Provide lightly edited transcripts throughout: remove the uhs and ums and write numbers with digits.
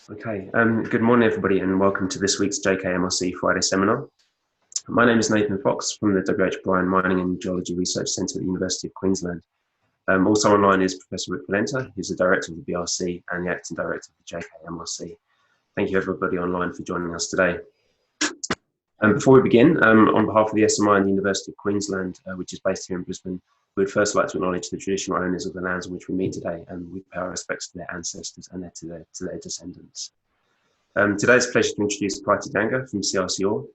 Okay, good morning everybody and welcome to this week's JKMRC Friday seminar. My name is Nathan Fox from the W.H. Bryan Mining and Geology Research Centre at the University of Queensland. Also online is Professor Rick Valenta, who's the Director of the BRC and the Acting Director of the JKMRC. Thank you everybody online for joining us today. Before we begin, on behalf of the SMI and the University of Queensland, which is based here in Brisbane, we'd first like to acknowledge the traditional owners of the lands on which we meet today, and we pay our respects to their ancestors and to their descendants. Today it's a pleasure to introduce Clytie Dangar from CRCOR.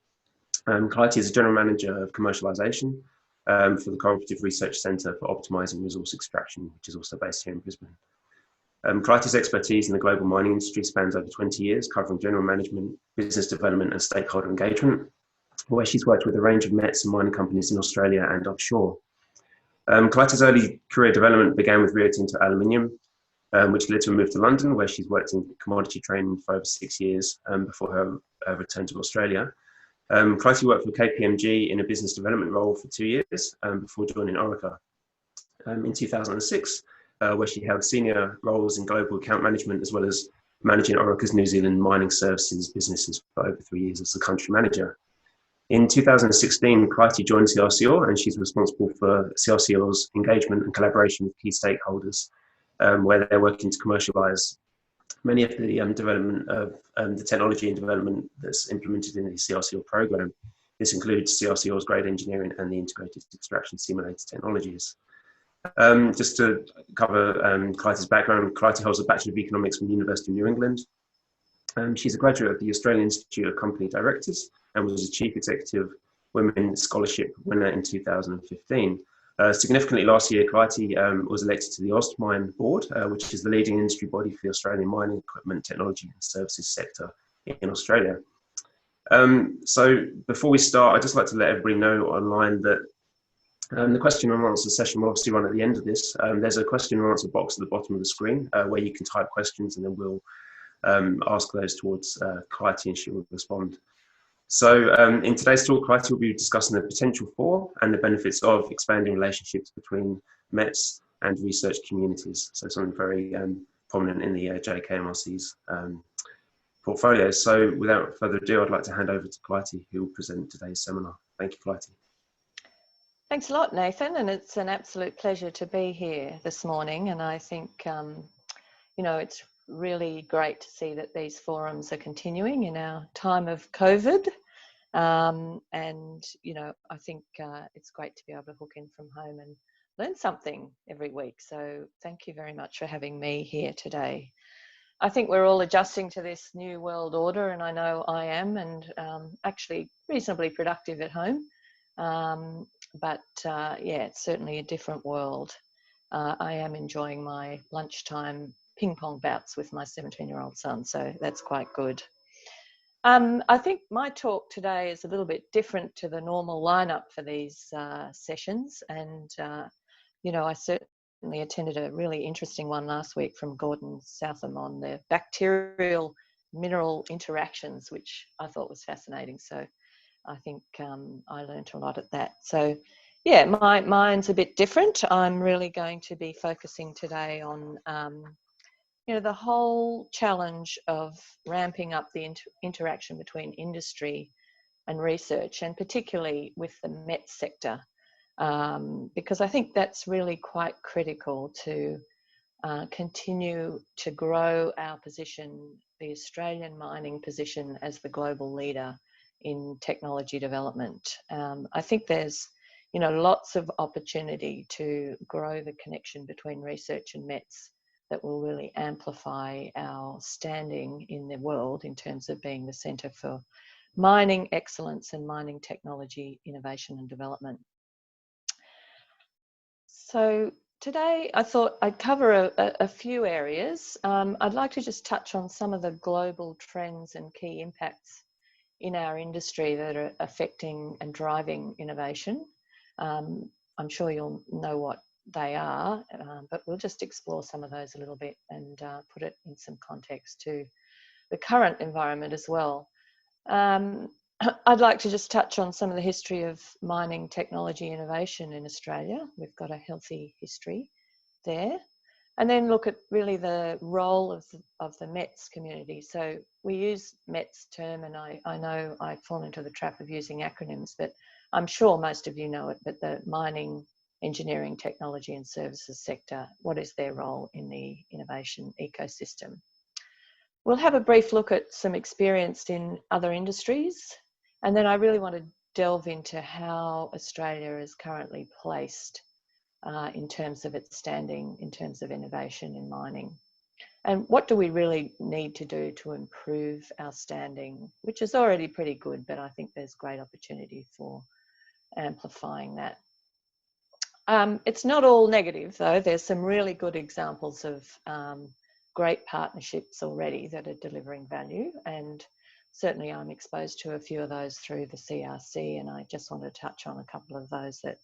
Clytie is a General Manager of Commercialisation for the Cooperative Research Centre for Optimising Resource Extraction, which is also based here in Brisbane. Clytie's expertise in the global mining industry spans over 20 years, covering general management, business development and stakeholder engagement, where she's worked with a range of METS and mining companies in Australia and offshore. Clytie's early career development began with Rio Tinto Aluminium, which led to a move to London, where she's worked in commodity training for over 6 years before her return to Australia. Clytie worked for KPMG in a business development role for 2 years before joining Orica. In 2006, where she held senior roles in global account management as well as managing Orica's New Zealand mining services businesses for over 3 years as the country manager. In 2016, Clytie joined CRCOR and she's responsible for CRCOR's engagement and collaboration with key stakeholders, where they're working to commercialise many of the development of the technology and development that's implemented in the CRCOR program. This includes CRCOR's grade engineering and the integrated extraction simulator technologies. Just to cover Clytie's background, Clytie holds a Bachelor of Economics from the University of New England. She's a graduate of the Australian Institute of Company Directors and was a Chief Executive Women Scholarship winner in 2015. Significantly last year, Clytie was elected to the AustMine board, which is the leading industry body for the Australian mining equipment, technology and services sector in Australia. So before we start, I'd just like to let everybody know online that the question and answer session will obviously run at the end of this. There's a question and answer box at the bottom of the screen where you can type questions and then we'll ask those towards Clytie and she will respond. So in today's talk, Clytie will be discussing the potential for and the benefits of expanding relationships between METS and research communities. So something very prominent in the JKMRC's portfolio. So without further ado, I'd like to hand over to Clytie, who will present today's seminar. Thank you, Clytie. Thanks a lot, Nathan, and it's an absolute pleasure to be here this morning. And I think, you know, it's really great to see that these forums are continuing in our time of COVID. And, you know, I think it's great to be able to hook in from home and learn something every week. So thank you very much for having me here today. I think we're all adjusting to this new world order, and I know I am, and actually reasonably productive at home. But yeah, it's certainly a different world. I am enjoying my lunchtime ping pong bouts with my 17-year-old son, so that's quite good. I think my talk today is a little bit different to the normal lineup for these sessions, and you know, I certainly attended a really interesting one last week from Gordon Southam on the bacterial mineral interactions, which I thought was fascinating. So I think I learned a lot at that. So yeah, mine's a bit different. I'm really going to be focusing today on you know, the whole challenge of ramping up the interaction between industry and research, and particularly with the METS sector, because I think that's really quite critical to continue to grow our position, the Australian mining position as the global leader in technology development. I think there's, you know, lots of opportunity to grow the connection between research and METS that will really amplify our standing in the world in terms of being the centre for mining excellence and mining technology innovation and development. So today I thought I'd cover a few areas. I'd like to just touch on some of the global trends and key impacts in our industry that are affecting and driving innovation. I'm sure you'll know what they are, but we'll just explore some of those a little bit and put it in some context to the current environment as well. I'd like to just touch on some of the history of mining technology innovation in Australia. We've got a healthy history there. And then look at really the role of the METS community. So we use METS term, and I know I fall into the trap of using acronyms, but I'm sure most of you know it, but the mining, engineering, technology and services sector, what is their role in the innovation ecosystem? We'll have a brief look at some experience in other industries, and then I really want to delve into how Australia is currently placed in terms of its standing, in terms of innovation in mining. And what do we really need to do to improve our standing, which is already pretty good, but I think there's great opportunity for amplifying that. It's not all negative though. There's some really good examples of great partnerships already that are delivering value, and certainly I'm exposed to a few of those through the CRC, and I just want to touch on a couple of those that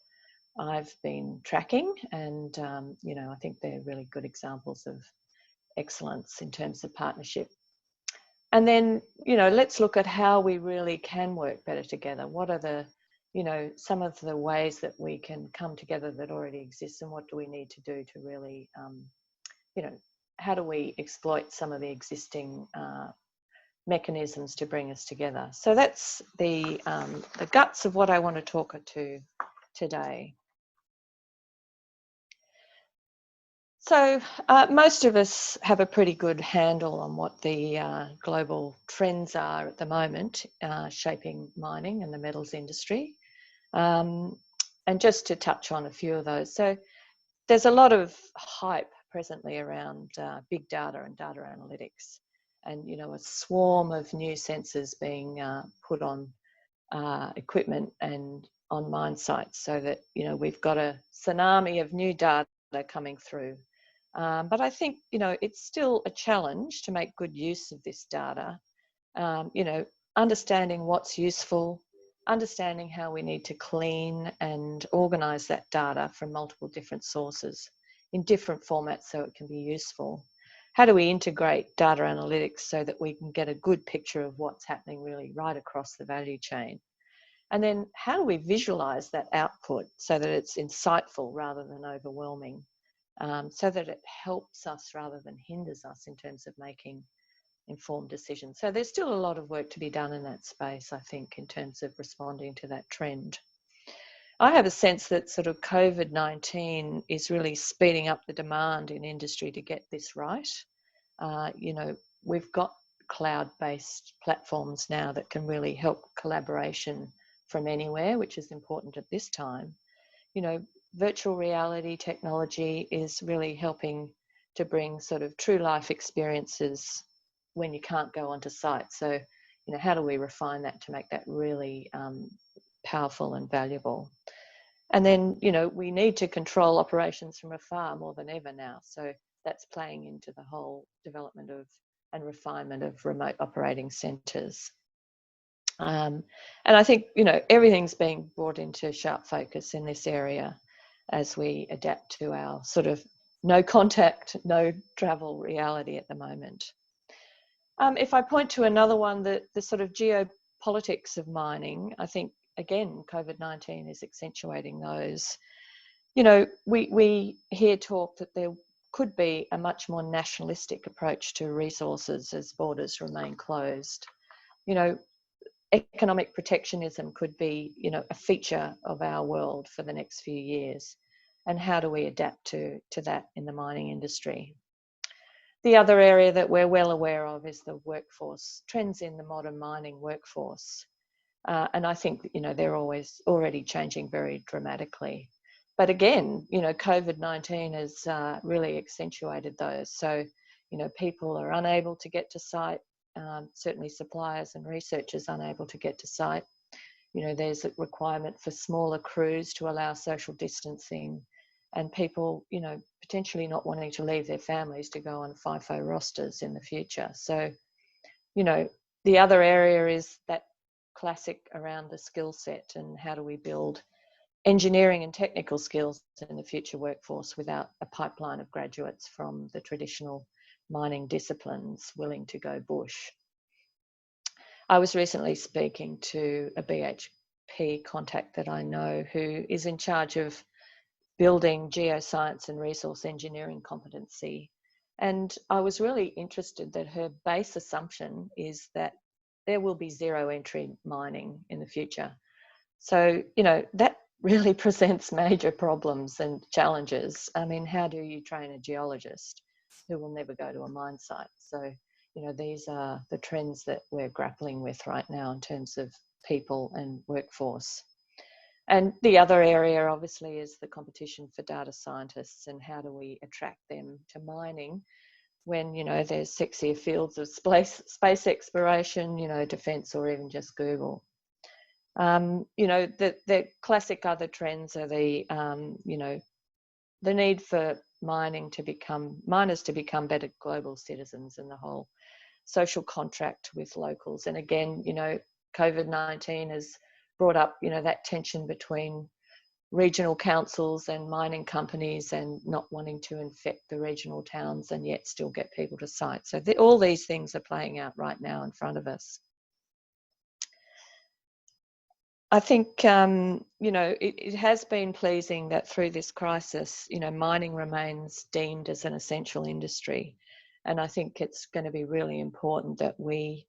I've been tracking, and you know, I think they're really good examples of excellence in terms of partnership. And then, you know, let's look at how we really can work better together. What are the, you know, some of the ways that we can come together that already exist, and what do we need to do to really, you know, how do we exploit some of the existing mechanisms to bring us together? So that's the guts of what I want to talk to today. So most of us have a pretty good handle on what the global trends are at the moment shaping mining and the metals industry. And just to touch on a few of those. So there's a lot of hype presently around big data and data analytics, and, you know, a swarm of new sensors being put on equipment and on mine sites, so that, you know, we've got a tsunami of new data coming through. But I think, you know, it's still a challenge to make good use of this data, you know, understanding what's useful, understanding how we need to clean and organise that data from multiple different sources in different formats so it can be useful. How do we integrate data analytics so that we can get a good picture of what's happening really right across the value chain? And then how do we visualise that output so that it's insightful rather than overwhelming? So that it helps us rather than hinders us in terms of making informed decisions. So there's still a lot of work to be done in that space, I think, in terms of responding to that trend. I have a sense that sort of COVID-19 is really speeding up the demand in industry to get this right. You know, we've got cloud-based platforms now that can really help collaboration from anywhere, which is important at this time. You know, virtual reality technology is really helping to bring sort of true life experiences when you can't go onto site. So, you know, how do we refine that to make that really powerful and valuable? And then, you know, we need to control operations from afar more than ever now. So that's playing into the whole development of and refinement of remote operating centres. And I think, you know, everything's being brought into sharp focus in this area as we adapt to our sort of no contact, no travel reality at the moment. If I point to another one, the sort of geopolitics of mining, I think, again, COVID-19 is accentuating those. You know, we hear talk that there could be a much more nationalistic approach to resources as borders remain closed. You know, economic protectionism could be, you know, a feature of our world for the next few years. And how do we adapt to that in the mining industry? The other area that we're well aware of is the workforce, trends in the modern mining workforce. And I think, you know, they're already changing very dramatically. But again, you know, COVID-19 has really accentuated those. So, you know, people are unable to get to site. Certainly suppliers and researchers unable to get to site. You know, there's a requirement for smaller crews to allow social distancing, and people, you know, potentially not wanting to leave their families to go on FIFO rosters in the future. So, you know, the other area is that classic around the skill set and how do we build engineering and technical skills in the future workforce without a pipeline of graduates from the traditional mining disciplines willing to go bush. I was recently speaking to a BHP contact that I know who is in charge of building geoscience and resource engineering competency. And I was really interested that her base assumption is that there will be zero entry mining in the future. So, you know, that really presents major problems and challenges. I mean, how do you train a geologist who will never go to a mine site? So, you know, these are the trends that we're grappling with right now in terms of people and workforce. And the other area, obviously, is the competition for data scientists and how do we attract them to mining when, you know, there's sexier fields of space exploration, you know, defence, or even just Google. You know, the classic other trends are the, you know, the need for miners to become better global citizens and the whole social contract with locals. And again, you know, COVID-19 has brought up, you know, that tension between regional councils and mining companies and not wanting to infect the regional towns and yet still get people to site. So all these things are playing out right now in front of us. I think, you know, it has been pleasing that through this crisis, you know, mining remains deemed as an essential industry. And I think it's going to be really important that we,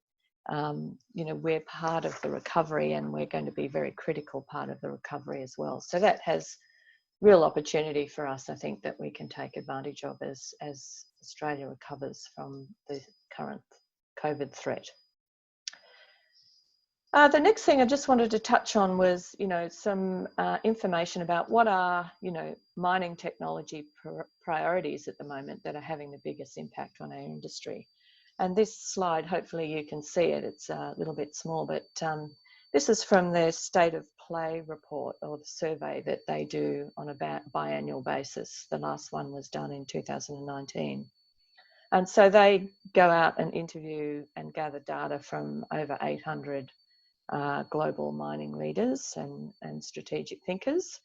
you know, we're part of the recovery, and we're going to be a very critical part of the recovery as well. So that has real opportunity for us, I think, that we can take advantage of as Australia recovers from the current COVID threat. The next thing I just wanted to touch on was, you know, some information about what are, you know, mining technology priorities at the moment that are having the biggest impact on our industry. And this slide, hopefully you can see it. It's a little bit small, but this is from their State of Play report, or the survey that they do on a biannual basis. The last one was done in 2019. And so they go out and interview and gather data from over 800 global mining leaders and strategic thinkers,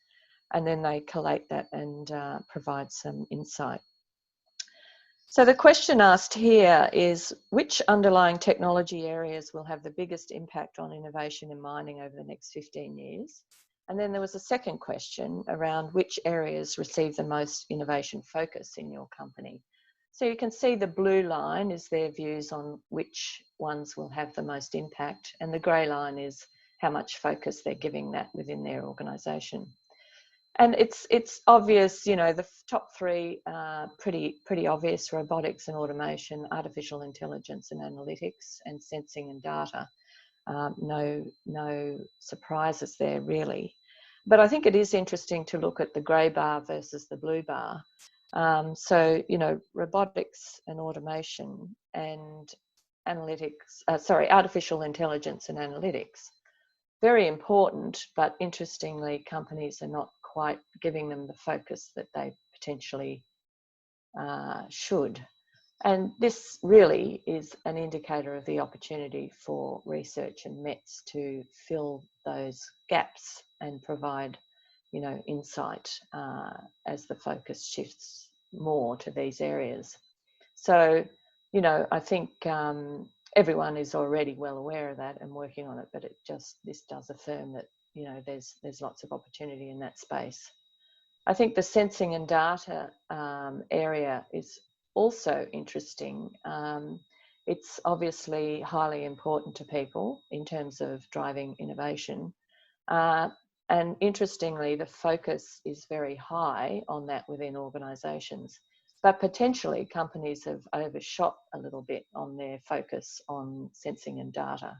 and then they collate that and provide some insight. So the question asked here is, which underlying technology areas will have the biggest impact on innovation in mining over the next 15 years? And then there was a second question around which areas receive the most innovation focus in your company. So you can see the blue line is their views on which ones will have the most impact, and the grey line is how much focus they're giving that within their organisation. And it's obvious, you know, the top three are pretty obvious: robotics and automation, artificial intelligence and analytics, and sensing and data. No surprises there really. But I think it is interesting to look at the grey bar versus the blue bar. So, you know, robotics and automation and analytics, artificial intelligence and analytics, very important, but interestingly, companies are not quite giving them the focus that they potentially should. And this really is an indicator of the opportunity for research and METS to fill those gaps and provide, you know, insight as the focus shifts more to these areas. So, you know, I think everyone is already well aware of that and working on it, but this does affirm that, you know, there's lots of opportunity in that space. I think the sensing and data area is also interesting. It's obviously highly important to people in terms of driving innovation. And interestingly, the focus is very high on that within organisations. But potentially companies have overshot a little bit on their focus on sensing and data.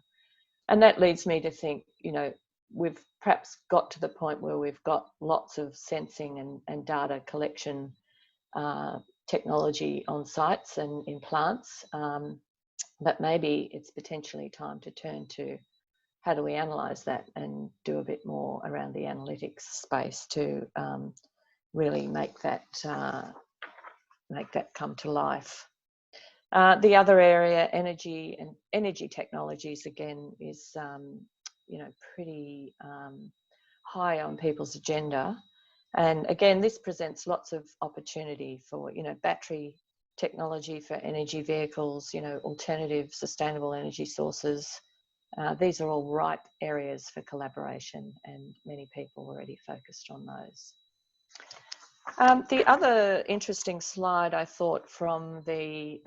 And that leads me to think, you know, we've perhaps got to the point where we've got lots of sensing and data collection technology on sites and in plants, but maybe it's potentially time to turn to how do we analyse that and do a bit more around the analytics space to really make that come to life. The other area, energy technologies, again, is you know, pretty high on people's agenda. And again, this presents lots of opportunity for, you know, battery technology for energy vehicles, you know, alternative sustainable energy sources. These are all ripe areas for collaboration, and many people already focused on those. The other interesting slide I thought from the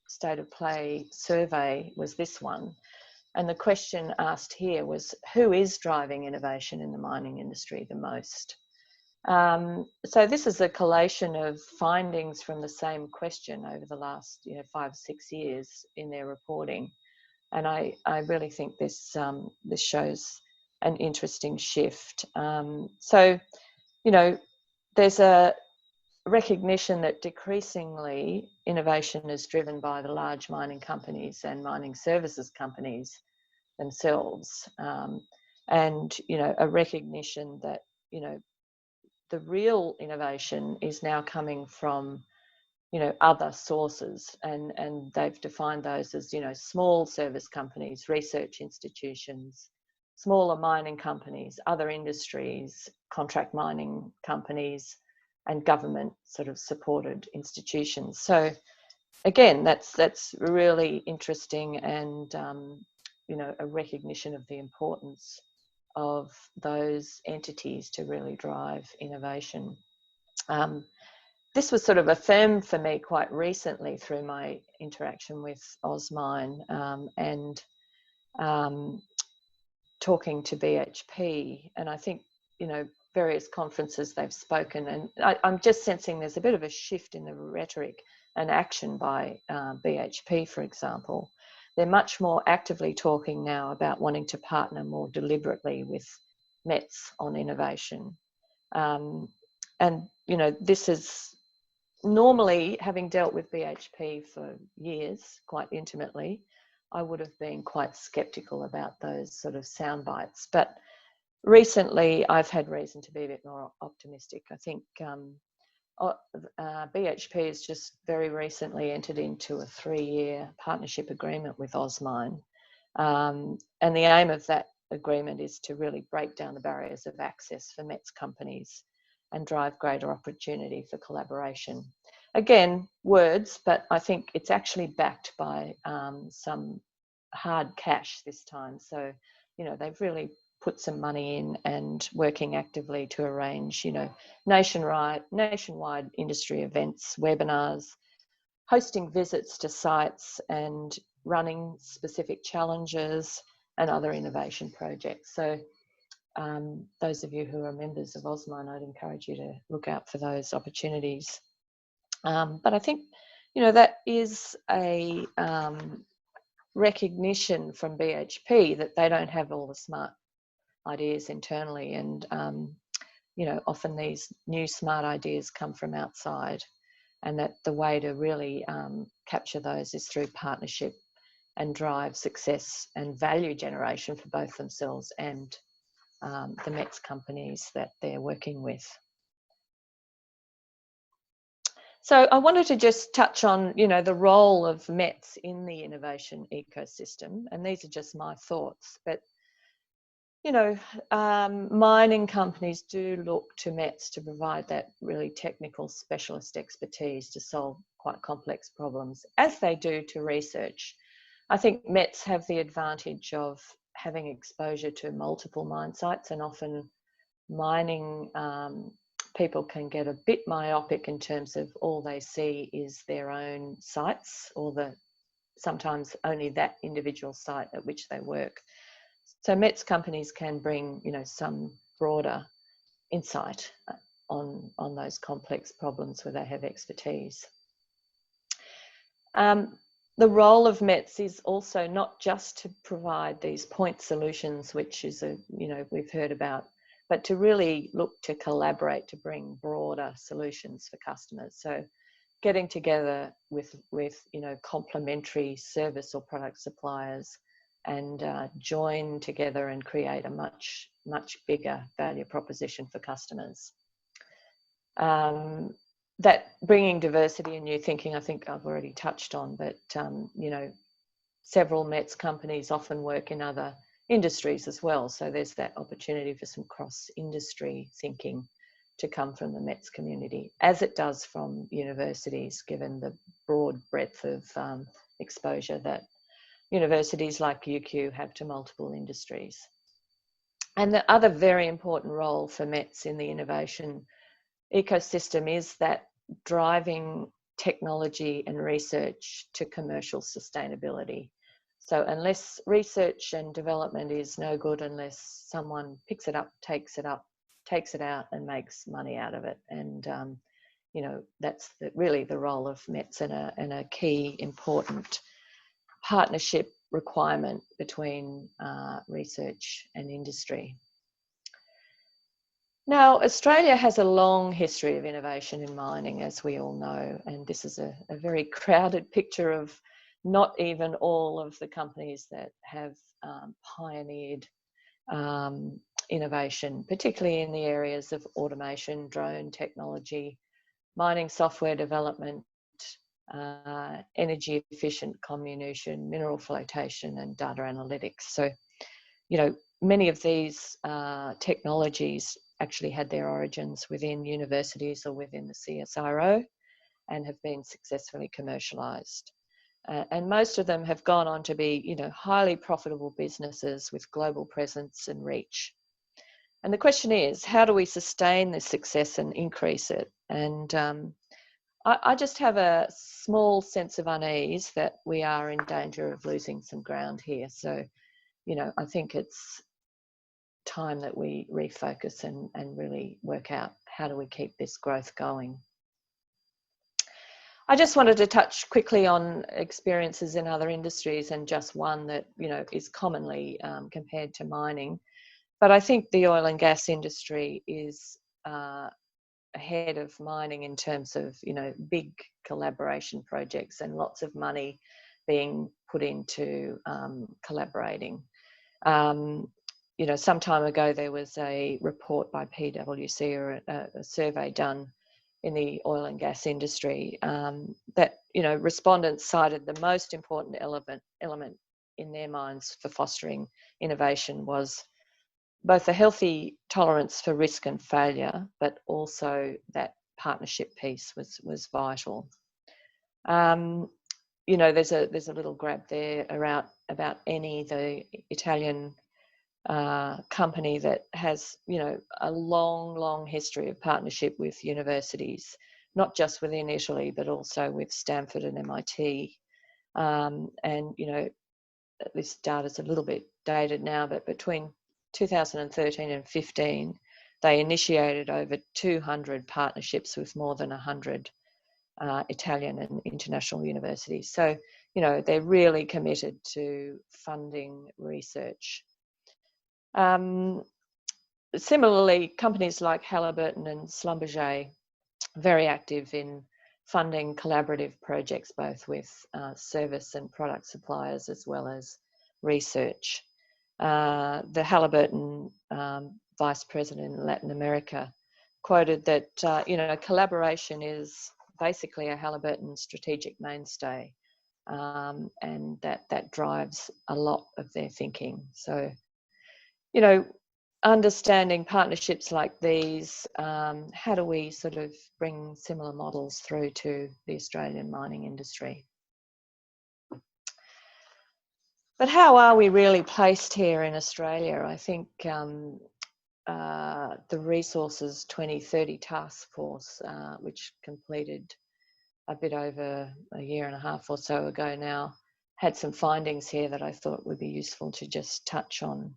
State of Play survey was this one. And the question asked here was, who is driving innovation in the mining industry the most? So this is a collation of findings from the same question over the last 5 or 6 years in their reporting. And I really think this shows an interesting shift. So, there's a recognition that decreasingly innovation is driven by the large mining companies and mining services companies themselves, and a recognition that the real innovation is now coming from other sources, and they've defined those as small service companies, research institutions, smaller mining companies, other industries, contract mining companies, and government sort of supported institutions. So again, that's really interesting, and a recognition of the importance of those entities to really drive innovation. This was sort of a theme for me quite recently through my interaction with AusMine and talking to BHP. And I think, various conferences they've spoken, and I'm just sensing there's a bit of a shift in the rhetoric and action by BHP, for example. They're much more actively talking now about wanting to partner more deliberately with METS on innovation. And, this is normally, having dealt with BHP for years, quite intimately, I would have been quite sceptical about those sort of sound bites. But recently, I've had reason to be a bit more optimistic. I think BHP has just very recently entered into a 3-year partnership agreement with AusMine. And the aim of that agreement is to really break down the barriers of access for METS companies and drive greater opportunity for collaboration. Again, words, but I think it's actually backed by some hard cash this time. So, they've really put some money in and working actively to arrange, nationwide industry events, webinars, hosting visits to sites and running specific challenges and other innovation projects. So those of you who are members of AusMine, I'd encourage you to look out for those opportunities. But I think, that is a recognition from BHP that they don't have all the smart ideas internally, and often these new smart ideas come from outside, and that the way to really capture those is through partnership and drive success and value generation for both themselves and the METS companies that they're working with. So I wanted to just touch on, the role of METS in the innovation ecosystem, and these are just my thoughts, but mining companies do look to METS to provide that really technical specialist expertise to solve quite complex problems, as they do to research. I think METS have the advantage of having exposure to multiple mine sites, and often mining people can get a bit myopic in terms of all they see is their own sites, or sometimes only that individual site at which they work. So METS companies can bring, some broader insight on those complex problems where they have expertise. The role of METS is also not just to provide these point solutions, which is we've heard about, but to really look to collaborate to bring broader solutions for customers. So getting together with complementary service or product suppliers and join together and create a much bigger value proposition for customers. That bringing diversity and new thinking, I think I've already touched on, but several METS companies often work in other industries as well, so there's that opportunity for some cross-industry thinking to come from the METS community, as it does from universities, given the broad breadth of exposure that universities like UQ have to multiple industries. And the other very important role for METS in the innovation ecosystem is that driving technology and research to commercial sustainability. So unless research and development is no good unless someone picks it up, takes it out and makes money out of it. And, you know, that's really the role of METS and a key important partnership requirement between research and industry. Now, Australia has a long history of innovation in mining, as we all know, and this is a very crowded picture of not even all of the companies that have pioneered innovation, particularly in the areas of automation, drone technology, mining software development, energy efficient comminution, mineral flotation, and data analytics. So, you know, many of these technologies actually had their origins within universities or within the CSIRO and have been successfully commercialised. And most of them have gone on to be, you know, highly profitable businesses with global presence and reach. And the question is, how do we sustain this success and increase it? And I just have a small sense of unease that we are in danger of losing some ground here. So, you know, I think it's time that we refocus and really work out how do we keep this growth going. I just wanted to touch quickly on experiences in other industries, and just one that, you know, is commonly compared to mining. But I think the oil and gas industry is ahead of mining in terms of, you know, big collaboration projects and lots of money being put into collaborating. You know, some time ago there was a report by PwC, or a survey done in the oil and gas industry that, you know, respondents cited the most important element in their minds for fostering innovation was both a healthy tolerance for risk and failure, but also that partnership piece was vital. You know, there's a little grab there about Eni, the Italian company that has, you know, a long history of partnership with universities, not just within Italy, but also with Stanford and MIT. And, you know, this data's a little bit dated now, but between 2013 and 15, they initiated over 200 partnerships with more than 100 Italian and international universities. So, you know, they're really committed to funding research. Similarly, companies like Halliburton and Schlumberger, very active in funding collaborative projects, both with service and product suppliers as well as research. The Halliburton vice president in Latin America quoted that, you know, collaboration is basically a Halliburton strategic mainstay, and that drives a lot of their thinking. So, you know, understanding partnerships like these, how do we sort of bring similar models through to the Australian mining industry? But how are we really placed here in Australia? I think the Resources 2030 Task Force, which completed a bit over a year and a half or so ago now, had some findings here that I thought would be useful to just touch on.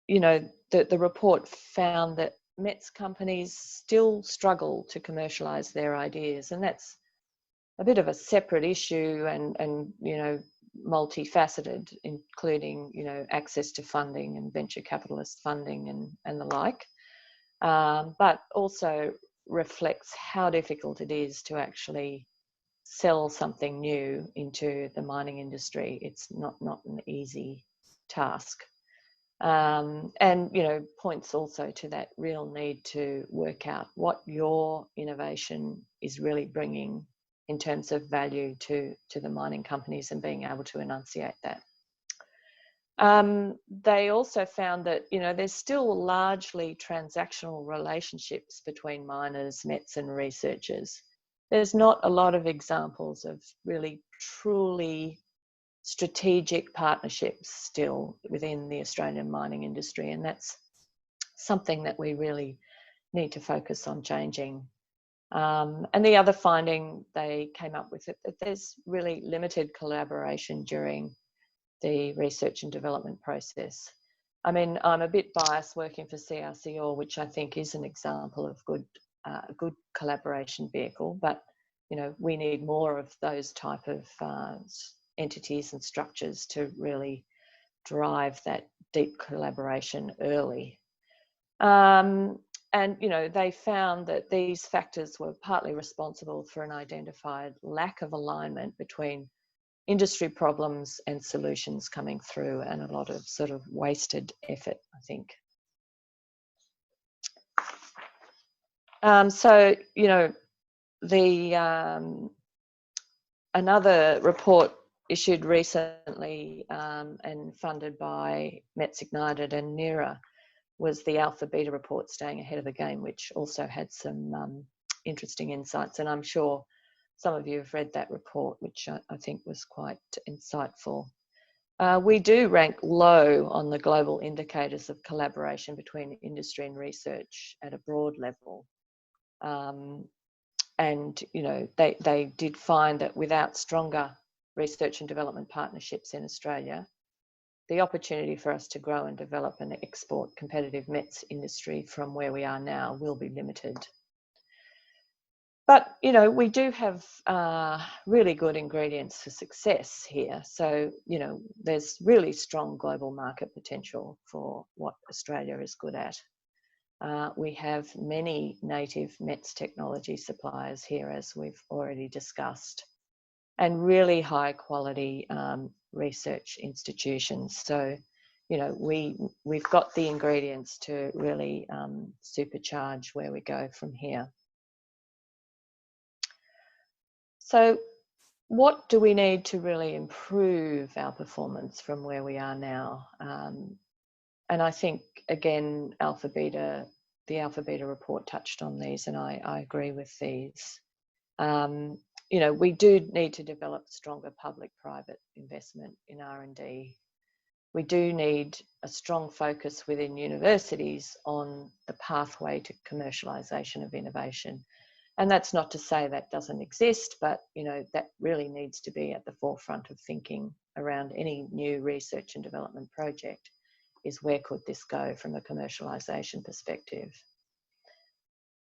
You know, the report found that METS companies still struggle to commercialise their ideas, and that's a bit of a separate issue and you know, multifaceted, including, you know, access to funding and venture capitalist funding and the like, but also reflects how difficult it is to actually sell something new into the mining industry. It's not an easy task. And, you know, points also to that real need to work out what your innovation is really bringing in terms of value to the mining companies, and being able to enunciate that. They also found that, you know, there's still largely transactional relationships between miners, METS and researchers. There's not a lot of examples of really truly strategic partnerships still within the Australian mining industry, and that's something that we really need to focus on changing. And the other finding they came up with it, that there's really limited collaboration during the research and development process. I mean, I'm a bit biased working for CRCOR, which I think is an example of good collaboration vehicle, but you know, we need more of those type of entities and structures to really drive that deep collaboration early. And you know, they found that these factors were partly responsible for an identified lack of alignment between industry problems and solutions coming through, and a lot of sort of wasted effort, I think. So, you know, another report issued recently and funded by METS Ignited and NERA was the Alpha Beta report, Staying Ahead of the Game, which also had some interesting insights. And I'm sure some of you have read that report, which I think was quite insightful. We do rank low on the global indicators of collaboration between industry and research at a broad level. And, you know, they did find that without stronger research and development partnerships in Australia, the opportunity for us to grow and develop and export competitive METS industry from where we are now will be limited. But, you know, we do have really good ingredients for success here. So, you know, there's really strong global market potential for what Australia is good at. We have many native METS technology suppliers here, as we've already discussed, and really high quality research institutions. So, you know, we've got the ingredients to really supercharge where we go from here. So what do we need to really improve our performance from where we are now? And I think, again, the Alpha Beta report touched on these, and I agree with these. You know, we do need to develop stronger public-private investment in R&D. We do need a strong focus within universities on the pathway to commercialisation of innovation. And that's not to say that doesn't exist, but, you know, that really needs to be at the forefront of thinking around any new research and development project, is where could this go from a commercialisation perspective.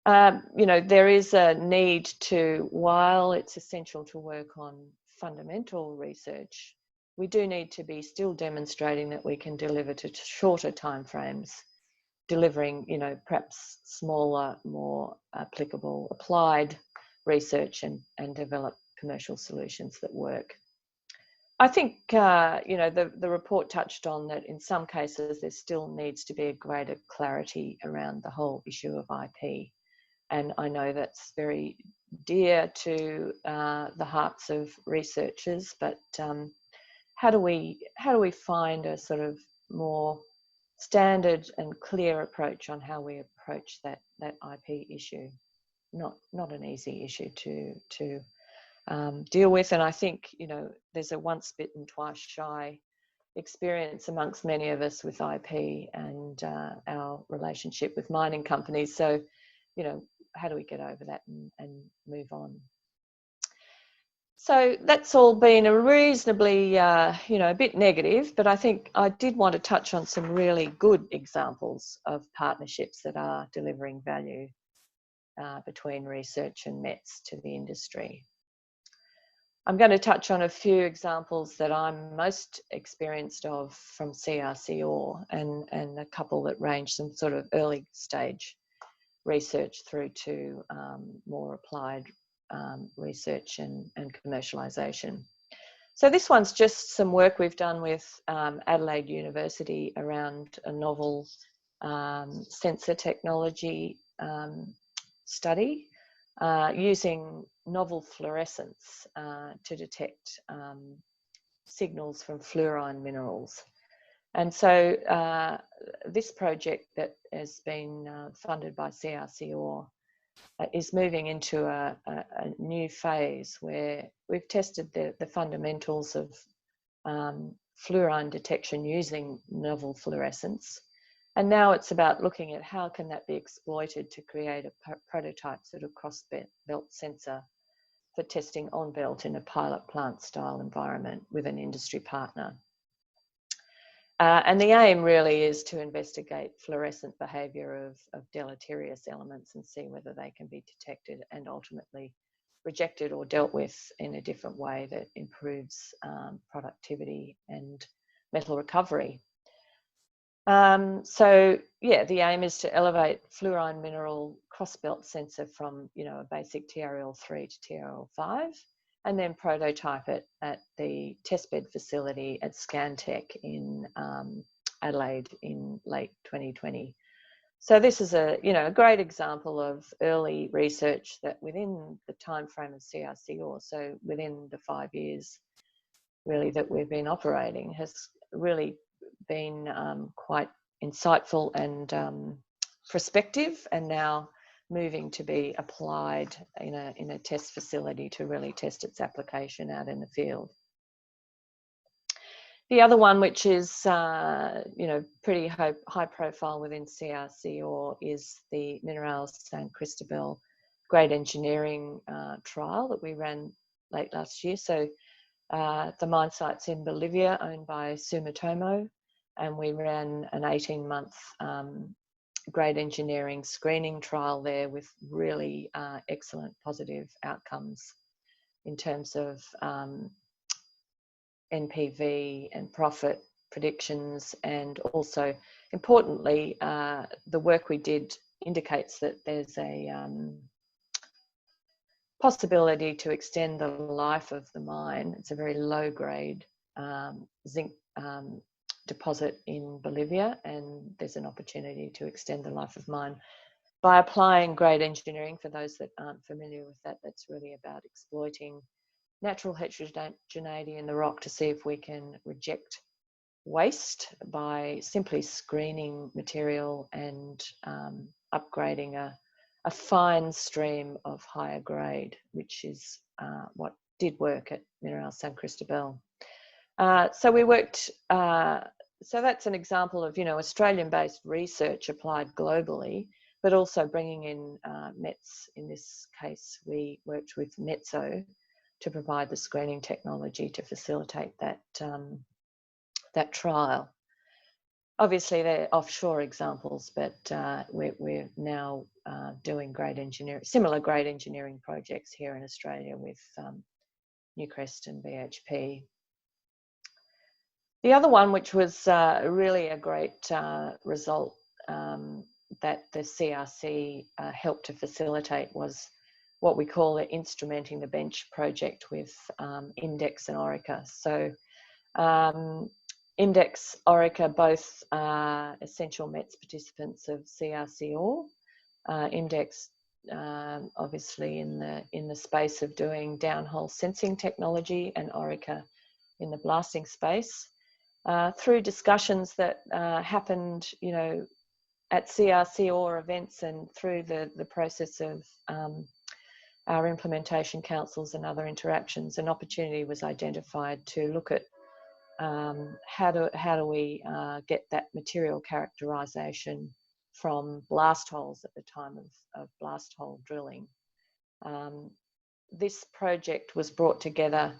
You know, there is a need to, while it's essential to work on fundamental research, we do need to be still demonstrating that we can deliver to shorter timeframes, delivering, you know, perhaps smaller, more applicable applied research and develop commercial solutions that work. I think, you know, the report touched on that in some cases there still needs to be a greater clarity around the whole issue of IP. And I know that's very dear to the hearts of researchers, but how do we find a sort of more standard and clear approach on how we approach that IP issue? Not an easy issue to deal with. And I think, you know, there's a once bitten, twice shy experience amongst many of us with IP and our relationship with mining companies. So, you know, how do we get over that and move on? So that's all been a reasonably, you know, a bit negative, but I think I did want to touch on some really good examples of partnerships that are delivering value between research and METS to the industry. I'm going to touch on a few examples that I'm most experienced of from CRCOR and a couple that range from sort of early stage research through to more applied research and commercialisation. So this one's just some work we've done with Adelaide University around a novel sensor technology study using novel fluorescence to detect signals from fluorine minerals. And so this project that has been funded by CRCOR is moving into a new phase where we've tested the fundamentals of fluorine detection using novel fluorescence. And now it's about looking at how can that be exploited to create a prototype sort of cross-belt sensor for testing on belt in a pilot plant style environment with an industry partner. And the aim really is to investigate fluorescent behaviour of deleterious elements and see whether they can be detected and ultimately rejected or dealt with in a different way that improves productivity and metal recovery. So yeah, the aim is to elevate fluorine mineral cross-belt sensor from, you know, a basic TRL3 to TRL5, and then prototype it at the testbed facility at Scantech in Adelaide in late 2020. So this is a, you know, a great example of early research that within the time frame of CRC, or so within the 5 years really that we've been operating, has really been quite insightful and prospective, and now moving to be applied in a test facility to really test its application out in the field. The other one, which is you know, pretty high profile within CRC, or is the Minerals San Cristobal grade engineering trial that we ran late last year. So the mine site's in Bolivia, owned by Sumitomo, and we ran an 18-month grade engineering screening trial there with really excellent positive outcomes in terms of NPV and profit predictions, and also importantly the work we did indicates that there's a possibility to extend the life of the mine. It's a very low grade zinc deposit in Bolivia, and there's an opportunity to extend the life of mine by applying grade engineering. For those that aren't familiar with that, that's really about exploiting natural heterogeneity in the rock to see if we can reject waste by simply screening material and upgrading a fine stream of higher grade, which is what did work at Minerals San Cristobal. So we worked, so that's an example of, you know, Australian-based research applied globally, but also bringing in METS. In this case, we worked with METSO to provide the screening technology to facilitate that, that trial. Obviously, they're offshore examples, but we're now doing similar grade engineering projects here in Australia with Newcrest and BHP. The other one, which was really a great result that the CRC helped to facilitate, was what we call the Instrumenting the Bench project with Index and Orica. So Index, Orica, both essential METS participants of CRC ore. Index, obviously in the space of doing downhole sensing technology, and Orica in the blasting space. Through discussions that happened, you know, at CRC ore events, and through the process of our implementation councils and other interactions, an opportunity was identified to look at how do we get that material characterisation from blast holes at the time of blast hole drilling. This project was brought together,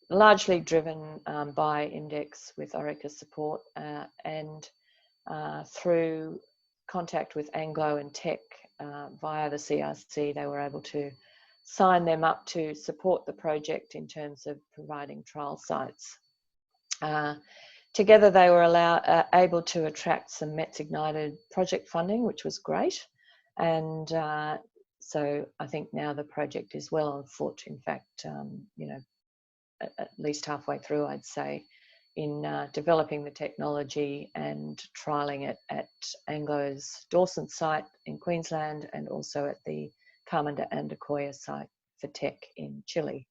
largely driven by Index with Orica support, and through contact with Anglo and Teck via the CRC, they were able to sign them up to support the project in terms of providing trial sites. Together they were able to attract some METS Ignited project funding, which was great. And so I think now the project is well on foot. In fact, you know, at least halfway through, I'd say, in developing the technology and trialling it at Anglo's Dawson site in Queensland, and also at the Carmen de Andacoya site for Teck in Chile.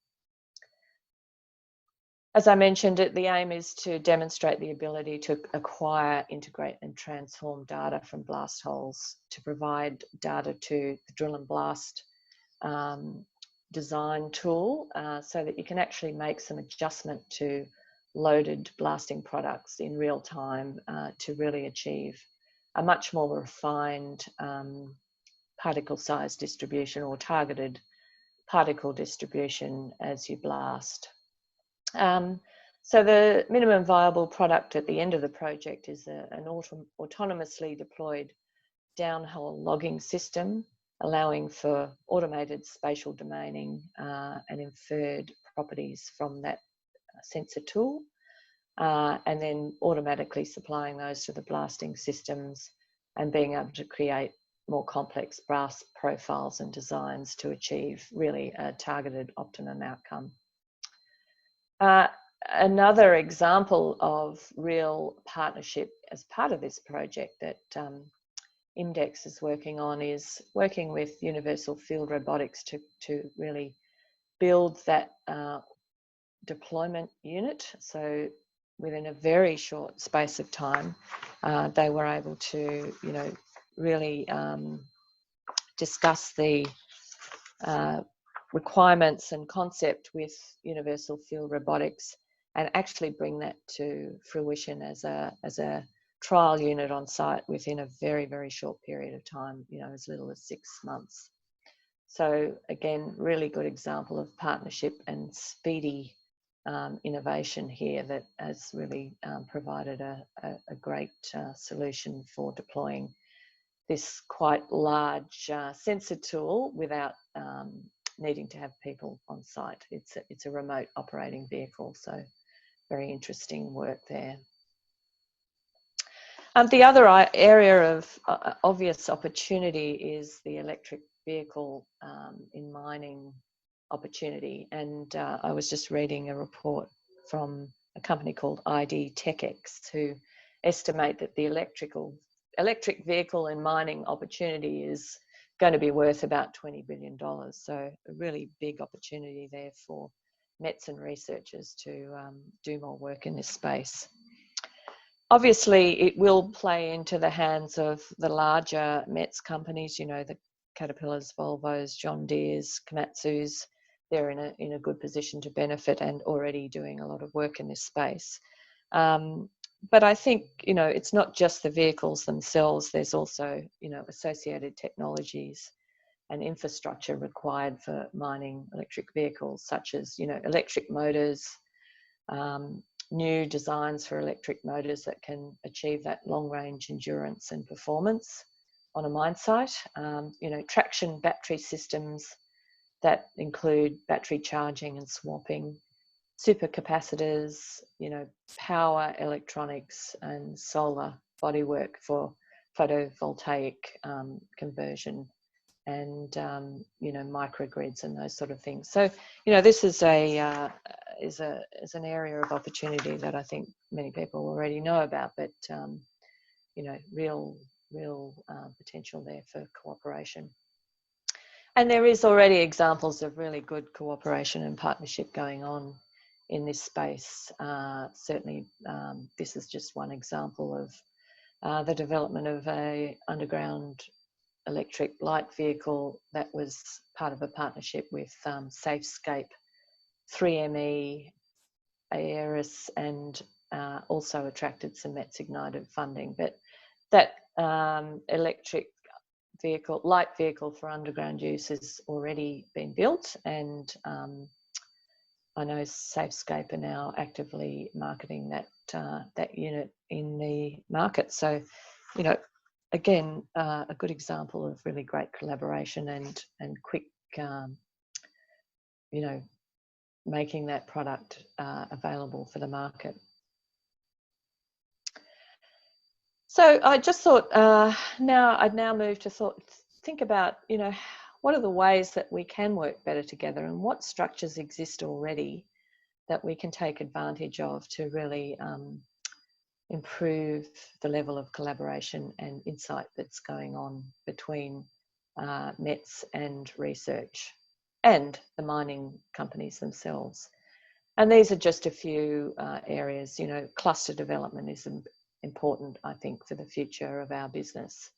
As I mentioned, the aim is to demonstrate the ability to acquire, integrate and transform data from blast holes to provide data to the drill and blast design tool, so that you can actually make some adjustment to loaded blasting products in real time to really achieve a much more refined particle size distribution or targeted particle distribution as you blast. So the minimum viable product at the end of the project is an autonomously deployed downhole logging system, allowing for automated spatial domaining and inferred properties from that sensor tool, and then automatically supplying those to the blasting systems and being able to create more complex blast profiles and designs to achieve really a targeted optimum outcome. Another example of real partnership as part of this project that IMDEX is working on is working with Universal Field Robotics to really build that deployment unit. So within a very short space of time, they were able to, really discuss the requirements and concept with Universal Field Robotics and actually bring that to fruition as a trial unit on site within a very, very short period of time, as little as 6 months. So again, really good example of partnership and speedy innovation here that has really provided a great solution for deploying this quite large sensor tool without needing to have people on site. It's a remote operating vehicle, so very interesting work there. The other area of obvious opportunity is the electric vehicle in mining opportunity. And I was just reading a report from a company called ID TechX who estimate that the electric vehicle in mining opportunity is going to be worth about $20 billion. So a really big opportunity there for METS and researchers to do more work in this space. Obviously, it will play into the hands of the larger METS companies, the Caterpillars, Volvos, John Deeres, Komatsus. They're in a good position to benefit and already doing a lot of work in this space. But I think, it's not just the vehicles themselves. There's also, associated technologies and infrastructure required for mining electric vehicles, such as, electric motors, new designs for electric motors that can achieve that long-range endurance and performance on a mine site. Traction battery systems that include battery charging and swapping, supercapacitors, power electronics and solar bodywork for photovoltaic conversion and, microgrids and those sort of things. So, this is is an area of opportunity that I think many people already know about, but, real potential there for cooperation. And there is already examples of really good cooperation and partnership going on in this space. Certainly, this is just one example of the development of an underground electric light vehicle that was part of a partnership with Safescape, 3ME, Aeris, and also attracted some METS Ignited funding. But that electric vehicle, light vehicle for underground use has already been built, and I know Safescape are now actively marketing that unit in the market. So, again, a good example of really great collaboration and quick, making that product available for the market. So I just thought I'd now move to think about, what are the ways that we can work better together and what structures exist already that we can take advantage of to really improve the level of collaboration and insight that's going on between METS and research and the mining companies themselves. And these are just a few areas. Cluster development is important, I think, for the future of our business.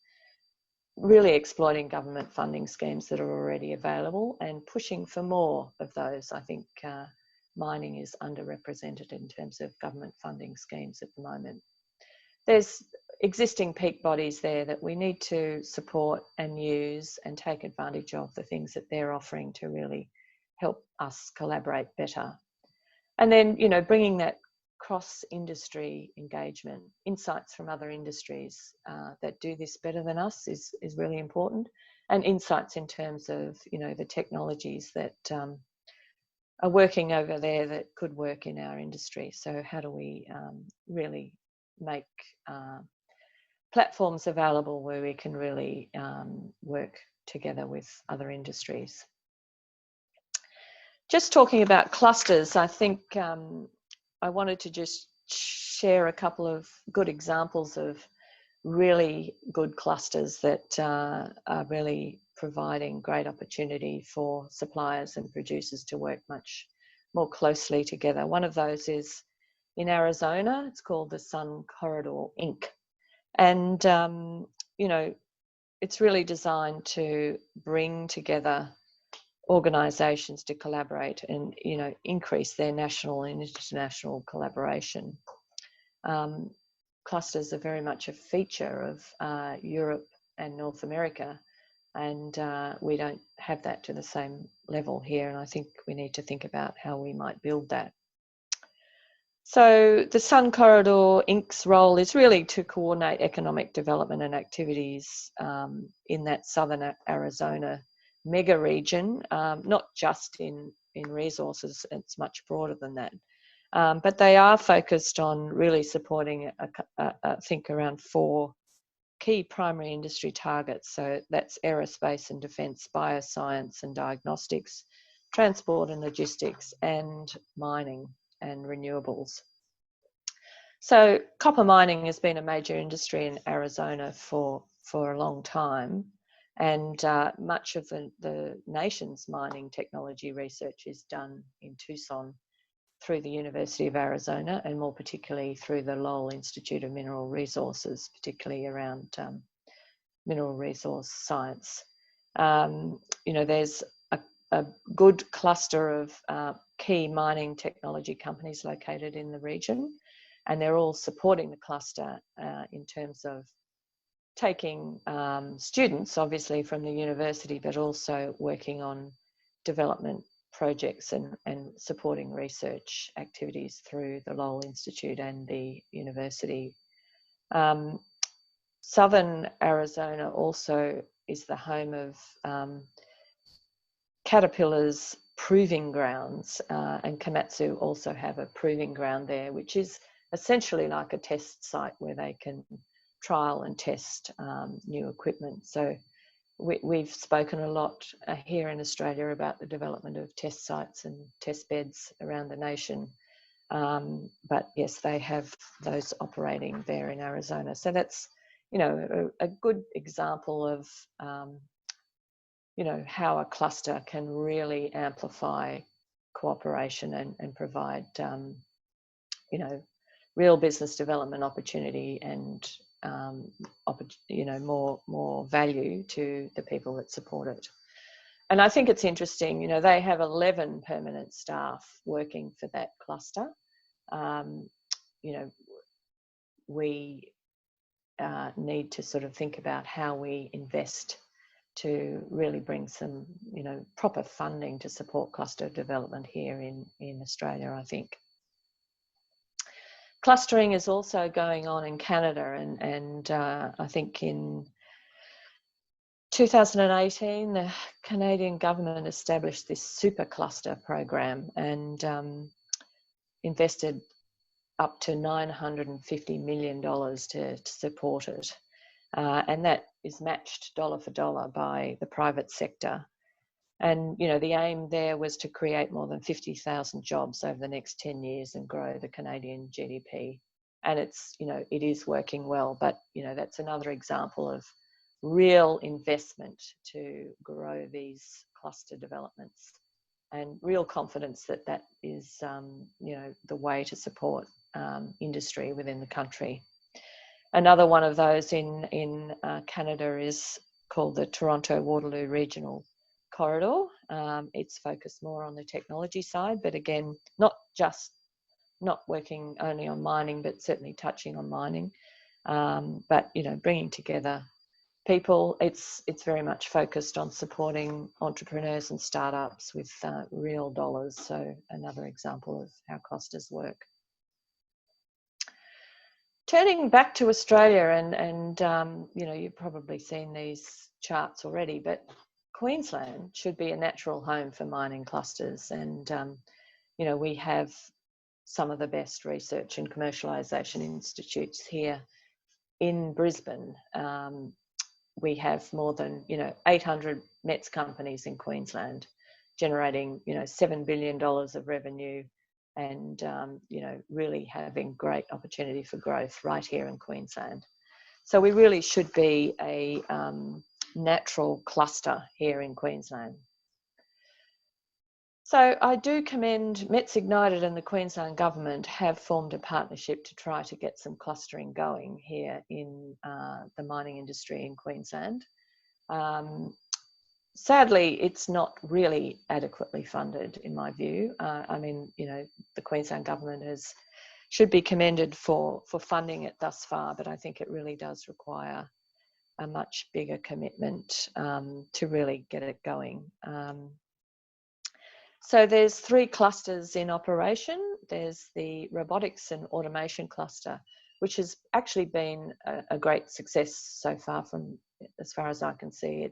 Really exploiting government funding schemes that are already available and pushing for more of those. I think mining is underrepresented in terms of government funding schemes at the moment. There's, existing peak bodies there that we need to support and use and take advantage of the things that they're offering to really help us collaborate better. And then, you know, bringing that cross-industry engagement, insights from other industries that do this better than us is really important, and insights in terms of, you know, the technologies that are working over there that could work in our industry. So how do we really make platforms available where we can really work together with other industries? Just talking about clusters, I think I wanted to just share a couple of good examples of really good clusters that are really providing great opportunity for suppliers and producers to work much more closely together. One of those is in Arizona. It's called the Sun Corridor Inc. And, you know, it's really designed to bring together organisations to collaborate and, you know, increase their national and international collaboration. Clusters are very much a feature of Europe and North America, and we don't have that to the same level here, and I think we need to think about how we might build that. So the Sun Corridor Inc.'s role is really to coordinate economic development and activities in that southern Arizona mega region, not just in resources, it's much broader than that. But they are focused on really supporting, I think, around 4 key primary industry targets. So that's aerospace and defence, bioscience and diagnostics, transport and logistics, and mining and renewables. So copper mining has been a major industry in Arizona for a long time, and much of the nation's mining technology research is done in Tucson through the University of Arizona, and more particularly through the Lowell Institute of Mineral Resources, particularly around mineral resource science. You know, there's a good cluster of key mining technology companies located in the region, and they're all supporting the cluster in terms of taking students, obviously, from the university, but also working on development projects and supporting research activities through the Lowell Institute and the university. Southern Arizona also is the home of Caterpillar's proving grounds, and Komatsu also have a proving ground there, which is essentially like a test site where they can trial and test new equipment. So we've spoken a lot here in Australia about the development of test sites and test beds around the nation. But yes, they have those operating there in Arizona. So that's, you know, a good example of, you know, how a cluster can really amplify cooperation and provide, you know, real business development opportunity and, you know, more value to the people that support it. And I think it's interesting, you know, they have 11 permanent staff working for that cluster. You know, we need to sort of think about how we invest to really bring some, you know, proper funding to support cluster development here in Australia, I think. Clustering is also going on in Canada, and I think in 2018, the Canadian government established this super cluster program and invested up to $950 million to support it. And that is matched dollar for dollar by the private sector. And, you know, the aim there was to create more than 50,000 jobs over the next 10 years and grow the Canadian GDP. And it's, you know, it is working well, but, you know, that's another example of real investment to grow these cluster developments and real confidence that that is, you know, the way to support industry within the country. Another one of those in Canada is called the Toronto Waterloo Regional Corridor. It's focused more on the technology side, but again, not working only on mining, but certainly touching on mining. But, you know, bringing together people, it's very much focused on supporting entrepreneurs and startups with real dollars. So another example of how clusters work. Turning back to Australia, and you know, you've probably seen these charts already, but Queensland should be a natural home for mining clusters. And, you know, we have some of the best research and commercialisation institutes here in Brisbane. We have more than, you know, 800 METS companies in Queensland, generating, you know, $7 billion of revenue, and you know, really having great opportunity for growth right here in Queensland. So we really should be a natural cluster here in Queensland. So I do commend METS Ignited and the Queensland Government have formed a partnership to try to get some clustering going here in the mining industry in Queensland. Sadly, it's not really adequately funded, in my view. I mean, you know, the Queensland Government should be commended for funding it thus far, but I think it really does require a much bigger commitment to really get it going. So there's 3 clusters in operation. There's the Robotics and Automation cluster, which has actually been a great success so far, from as far as I can see.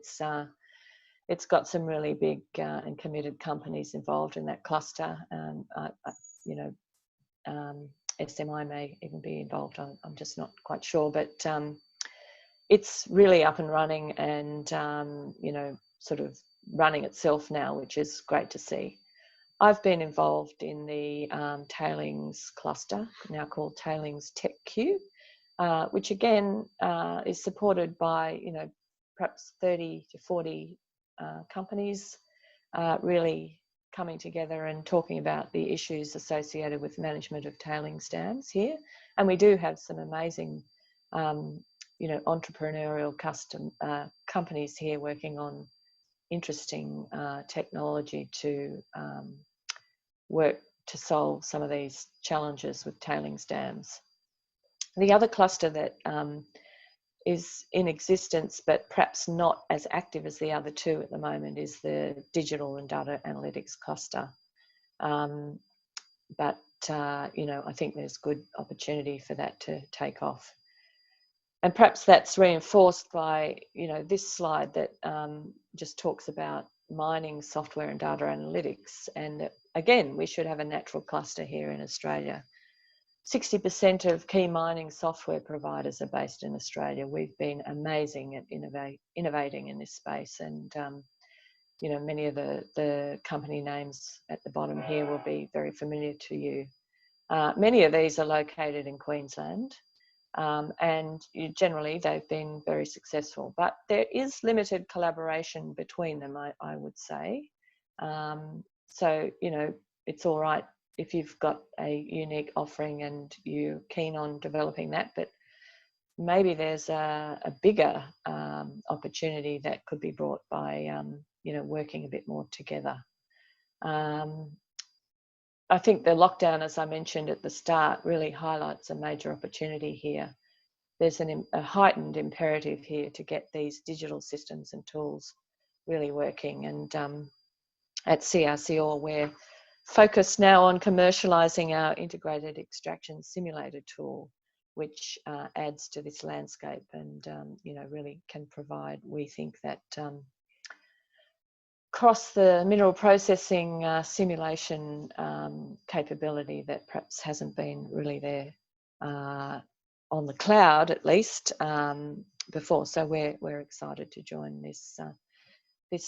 It's got some really big and committed companies involved in that cluster. You know, SMI may even be involved. I'm just not quite sure, but it's really up and running, and you know, sort of running itself now, which is great to see. I've been involved in the tailings cluster, now called Tailings Tech Q, which again is supported by, you know, perhaps 30 to 40 companies really coming together and talking about the issues associated with management of tailings dams here. And we do have some amazing, you know, entrepreneurial companies here working on interesting technology to work to solve some of these challenges with tailings dams. The other cluster that is in existence, but perhaps not as active as the other 2 at the moment, is the Digital and Data Analytics cluster. But you know, I think there's good opportunity for that to take off. And perhaps that's reinforced by, you know, this slide that just talks about mining software and data analytics. And again, we should have a natural cluster here in Australia. 60% of key mining software providers are based in Australia. We've been amazing at innovating in this space, and you know, many of the company names at the bottom here will be very familiar to you. Many of these are located in Queensland, and generally they've been very successful, but there is limited collaboration between them, I would say. So, you know, it's all right if you've got a unique offering and you're keen on developing that, but maybe there's a bigger opportunity that could be brought by, you know, working a bit more together. I think the lockdown, as I mentioned at the start, really highlights a major opportunity here. There's a heightened imperative here to get these digital systems and tools really working. And at CRCOR, we're focused now on commercialising our integrated extraction simulator tool, which adds to this landscape and, you know, really can provide, we think, that across the mineral processing simulation capability that perhaps hasn't been really there on the cloud, at least, before. So we're excited to join this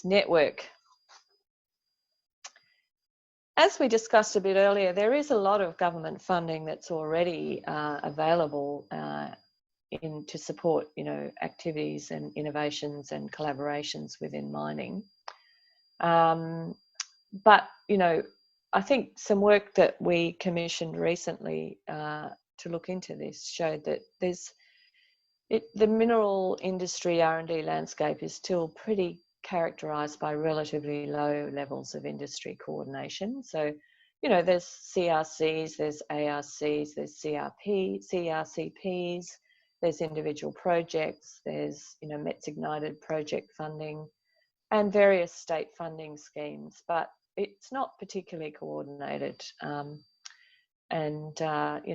network. As we discussed a bit earlier, there is a lot of government funding that's already available to support, you know, activities and innovations and collaborations within mining. But, you know, I think some work that we commissioned recently to look into this showed that the mineral industry R&D landscape is still pretty characterised by relatively low levels of industry coordination. So, you know, there's CRCs, there's ARCs, there's CRCPs, there's individual projects, there's, you know, METS Ignited project funding and various state funding schemes, but it's not particularly coordinated. You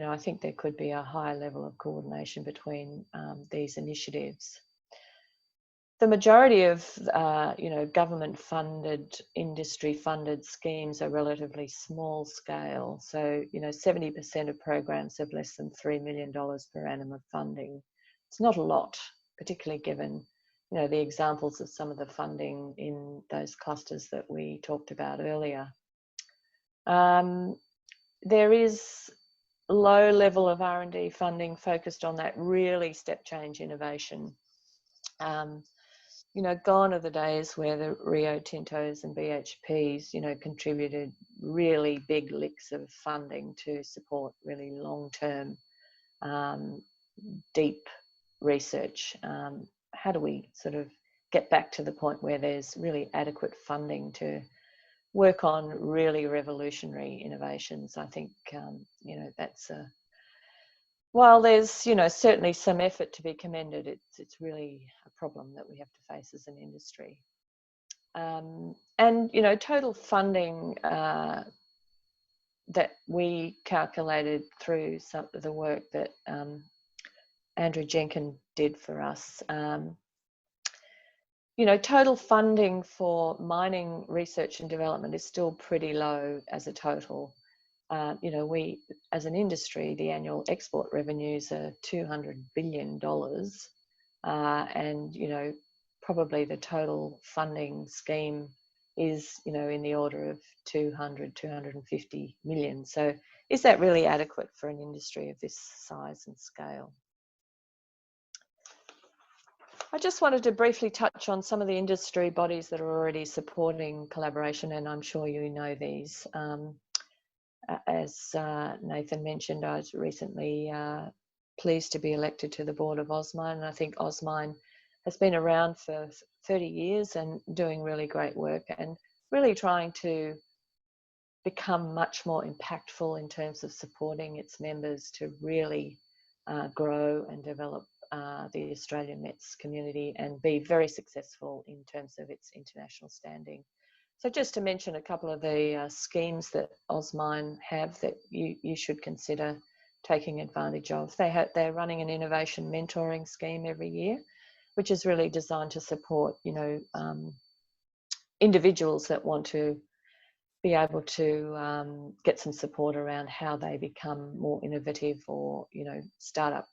know, I think there could be a higher level of coordination between these initiatives. The majority of, you know, government-funded, industry-funded schemes are relatively small scale. So, you know, 70% of programs have less than $3 million per annum of funding. It's not a lot, particularly given, you know, the examples of some of the funding in those clusters that we talked about earlier. There is low level of R&D funding focused on that really step change innovation. You know, gone are the days where the Rio Tintos and BHPs, you know, contributed really big licks of funding to support really long-term, deep research. How do we sort of get back to the point where there's really adequate funding to work on really revolutionary innovations? I think, you know, that's a, while there's, you know, certainly some effort to be commended, it's really a problem that we have to face as an industry. And, you know, total funding that we calculated through some of the work that Andrew Jenkin did for us, you know, total funding for mining research and development is still pretty low as a total. You know, we, as an industry, the annual export revenues are $200 billion. And, you know, probably the total funding scheme is, you know, in the order of 250 million. So is that really adequate for an industry of this size and scale? I just wanted to briefly touch on some of the industry bodies that are already supporting collaboration, and I'm sure you know these. As Nathan mentioned, I was recently pleased to be elected to the board of AusMine, and I think AusMine has been around for 30 years and doing really great work and really trying to become much more impactful in terms of supporting its members to really grow and develop the Australian METS community and be very successful in terms of its international standing. So just to mention a couple of the schemes that AusMine have that you should consider taking advantage of. They're running an innovation mentoring scheme every year, which is really designed to support, you know, individuals that want to be able to get some support around how they become more innovative, or, you know, startup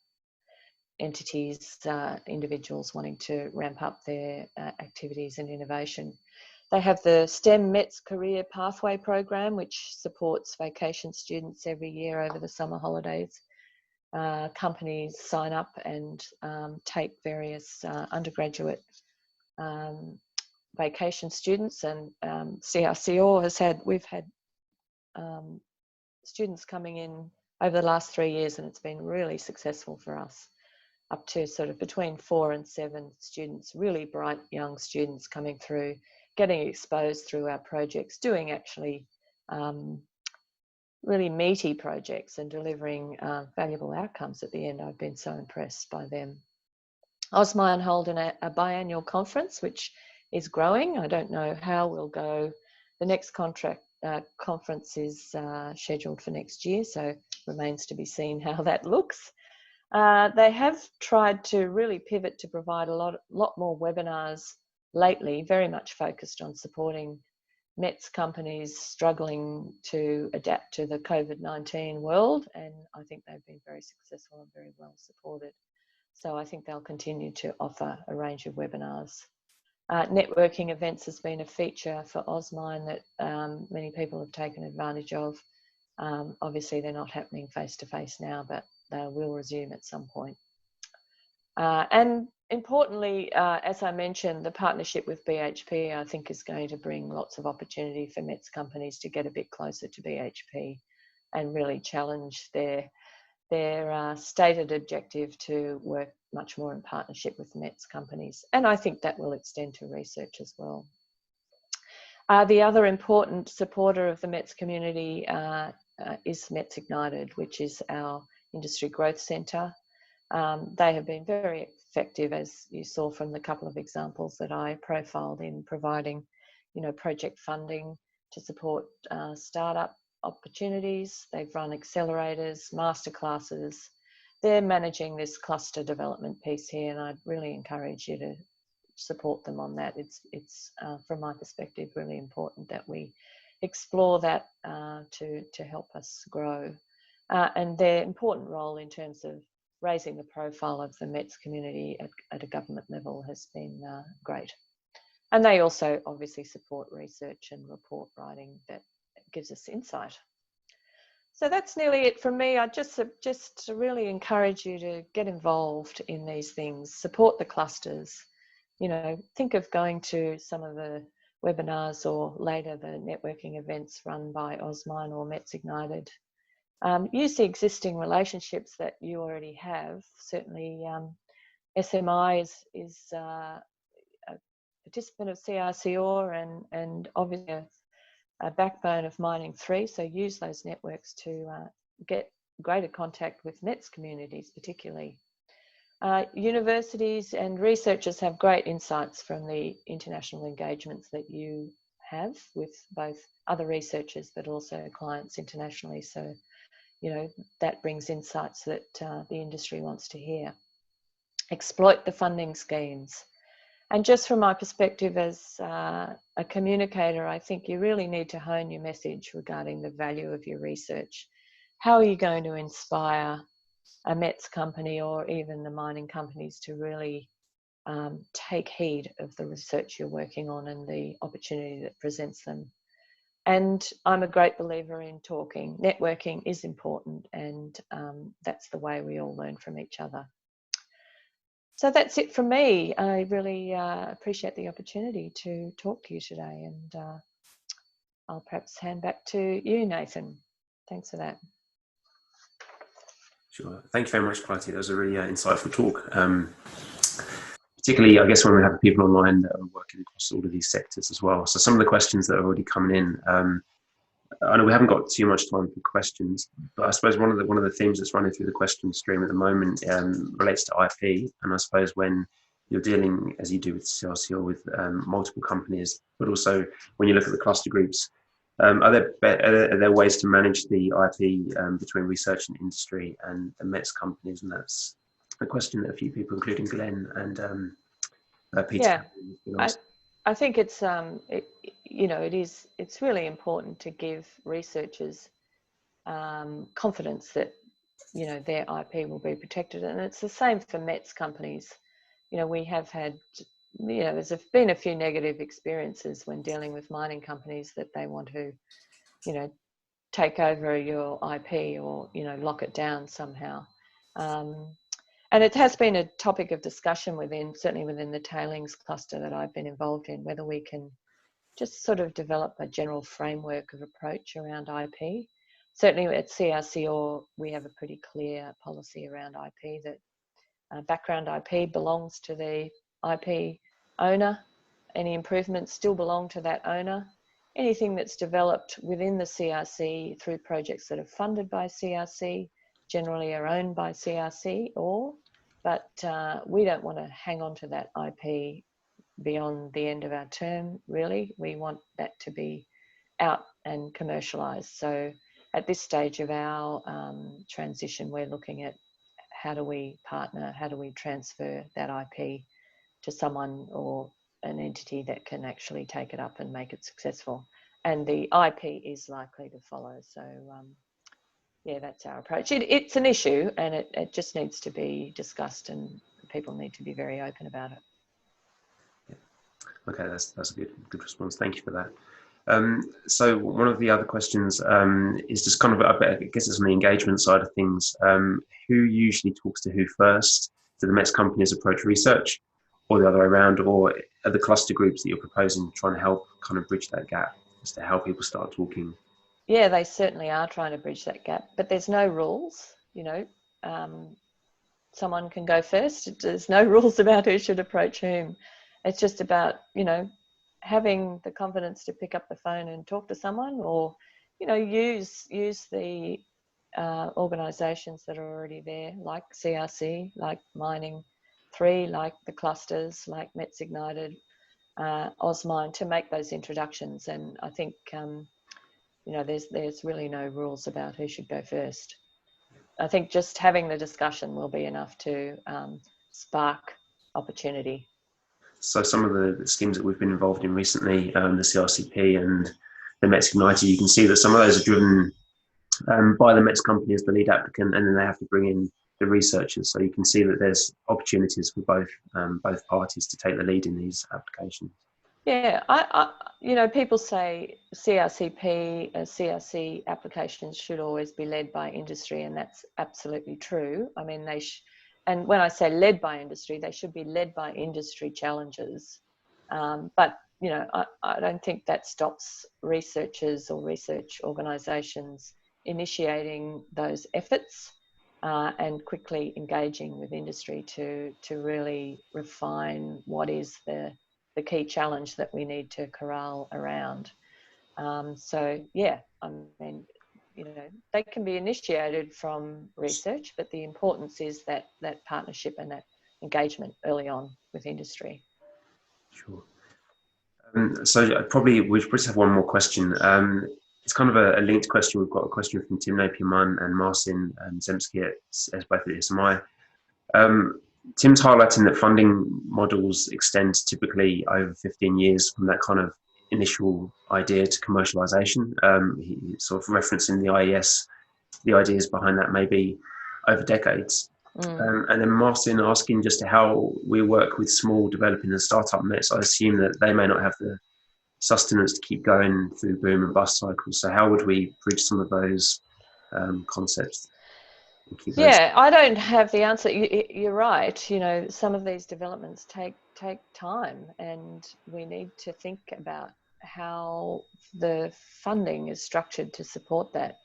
entities, individuals wanting to ramp up their activities and innovation. They have the STEM METS Career Pathway Program, which supports vacation students every year over the summer holidays. Companies sign up and take various undergraduate vacation students, and CRCO we've had students coming in over the last 3 years, and it's been really successful for us. Up to sort of between 4 and 7 students, really bright young students coming through, getting exposed through our projects, doing actually really meaty projects and delivering valuable outcomes at the end. I've been so impressed by them. AusMine hold a biannual conference, which is growing. I don't know how we'll go. The next conference is scheduled for next year, so remains to be seen how that looks. They have tried to really pivot to provide a lot more webinars lately, very much focused on supporting METS companies struggling to adapt to the COVID-19 world, and I think they've been very successful and very well supported. So I think they'll continue to offer a range of webinars. Networking events has been a feature for AusMine that many people have taken advantage of. Obviously, they're not happening face-to-face now, but they will resume at some point. And importantly, as I mentioned, the partnership with BHP, I think, is going to bring lots of opportunity for METS companies to get a bit closer to BHP and really challenge their stated objective to work much more in partnership with METS companies. And I think that will extend to research as well. The other important supporter of the METS community is METS Ignited, which is our industry growth centre. They have been very effective, as you saw from the couple of examples that I profiled, in providing, project funding to support startup opportunities. They've run accelerators, masterclasses. They're managing this cluster development piece here, and I'd really encourage you to support them on that. It's from my perspective, really important that we explore that to help us grow. And their important role in terms of raising the profile of the METS community at a government level has been great. And they also obviously support research and report writing that gives us insight. So that's nearly it from me. I just really encourage you to get involved in these things, support the clusters. Think of going to some of the webinars or later the networking events run by Osmine or METS Ignited. Use the existing relationships that you already have. Certainly SMI is a participant of CRCOR and obviously a backbone of Mining 3, so use those networks to get greater contact with METS communities particularly. Universities and researchers have great insights from the international engagements that you have with both other researchers but also clients internationally. So, that brings insights that the industry wants to hear. Exploit the funding schemes. And just from my perspective as a communicator, I think you really need to hone your message regarding the value of your research. How are you going to inspire a METS company or even the mining companies to really take heed of the research you're working on and the opportunity that presents them? And I'm a great believer in talking. Networking is important, and that's the way we all learn from each other. So that's it from me. I really appreciate the opportunity to talk to you today, and I'll perhaps hand back to you, Nathan. Thanks for that. Sure. Thank you very much, Clytie. That was a really insightful talk. Particularly, I guess, when we have people online that are working across all of these sectors as well. So some of the questions that are already coming in, I know we haven't got too much time for questions, but I suppose one of the themes that's running through the question stream at the moment relates to IP. And I suppose when you're dealing, as you do with CRCOR, with multiple companies, but also when you look at the cluster groups, are there ways to manage the IP between research and industry and the METS companies? And that's a question that a few people, including Glenn and Peter. Yeah, I think it's it's really important to give researchers confidence that their IP will be protected, and it's the same for METS companies. We have had there's been a few negative experiences when dealing with mining companies that they want to take over your IP or lock it down somehow. And it has been a topic of discussion certainly within the tailings cluster that I've been involved in, whether we can just sort of develop a general framework of approach around IP. Certainly at CRCOR, we have a pretty clear policy around IP that background IP belongs to the IP owner. Any improvements still belong to that owner. Anything that's developed within the CRC through projects that are funded by CRC generally are owned by CRC, but we don't want to hang on to that IP beyond the end of our term, really. We want that to be out and commercialised. So at this stage of our transition, we're looking at how do we partner, how do we transfer that IP to someone or an entity that can actually take it up and make it successful. And the IP is likely to follow. So yeah, that's our approach. It's an issue, and it just needs to be discussed, and people need to be very open about it. Yeah. Okay, that's a good response. Thank you for that. So one of the other questions is just kind of, I guess it's on the engagement side of things. Who usually talks to who first? Do the METS companies approach research, or the other way around, or are the cluster groups that you're proposing trying to help kind of bridge that gap as to how people start talking? Yeah, they certainly are trying to bridge that gap, but there's no rules, someone can go first. There's no rules about who should approach whom. It's just about, having the confidence to pick up the phone and talk to someone, or, use the organisations that are already there, like CRC, like Mining 3, like the clusters, like METS Ignited, Osmine, to make those introductions. And I think there's really no rules about who should go first. I think just having the discussion will be enough to spark opportunity. So some of the schemes that we've been involved in recently, the CRCP and the METS Ignited, you can see that some of those are driven by the METS company as the lead applicant, and then they have to bring in the researchers. So you can see that there's opportunities for both parties to take the lead in these applications. Yeah, people say CRCP, CRC applications should always be led by industry, and that's absolutely true. I mean, and when I say led by industry, they should be led by industry challenges. But I don't think that stops researchers or research organisations initiating those efforts and quickly engaging with industry to really refine what is the key challenge that we need to corral around. So yeah, I mean, they can be initiated from research, but the importance is that partnership and that engagement early on with industry. Sure. So probably we should just have one more question. It's kind of a linked question. We've got a question from Tim Napier-Munn and Marcin Zemski as both at SMI. Tim's highlighting that funding models extend typically over 15 years from that kind of initial idea to commercialization. He sort of referencing the IES, the ideas behind that may be over decades. And then Marcin asking just how we work with small developing and startup METS. I assume that they may not have the sustenance to keep going through boom and bust cycles. So how would we bridge some of those concepts? Yeah, I don't have the answer. You're right. Some of these developments take time, and we need to think about how the funding is structured to support that.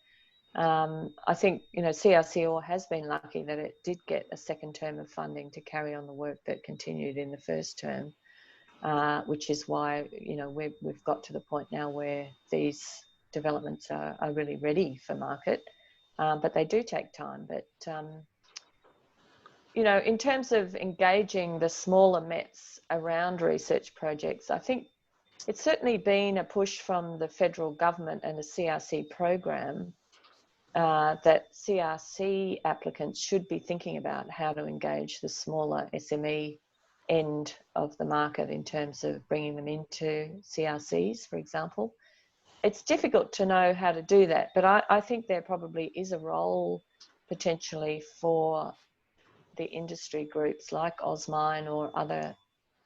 I think CRCO has been lucky that it did get a second term of funding to carry on the work that continued in the first term, which is why we've got to the point now where these developments are really ready for market. But they do take time. But, in terms of engaging the smaller METS around research projects, I think it's certainly been a push from the federal government and the CRC program that CRC applicants should be thinking about how to engage the smaller SME end of the market in terms of bringing them into CRCs, for example. It's difficult to know how to do that, but I think there probably is a role potentially for the industry groups like Osmine or other